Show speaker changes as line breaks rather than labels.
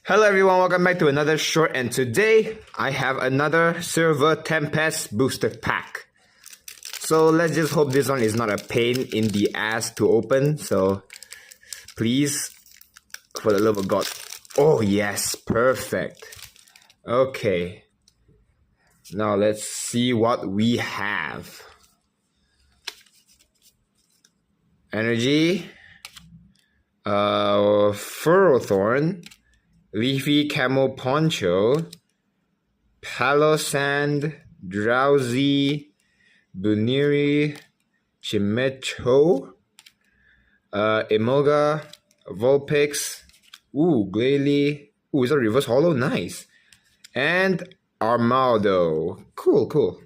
Hello everyone, welcome back to another short, and today I have another Silver Tempest booster pack. So let's just hope this one is not a pain in the ass to open. So please, for the love of God. Oh yes, perfect. Okay. Now let's see what we have. Energy. Furrowthorn. Leafy Camo Poncho, Palossand, Drowsy, Buniri, Chimecho, Emolga, Vulpix, Glalie, is that reverse holo? Nice. And Armaldo. Cool.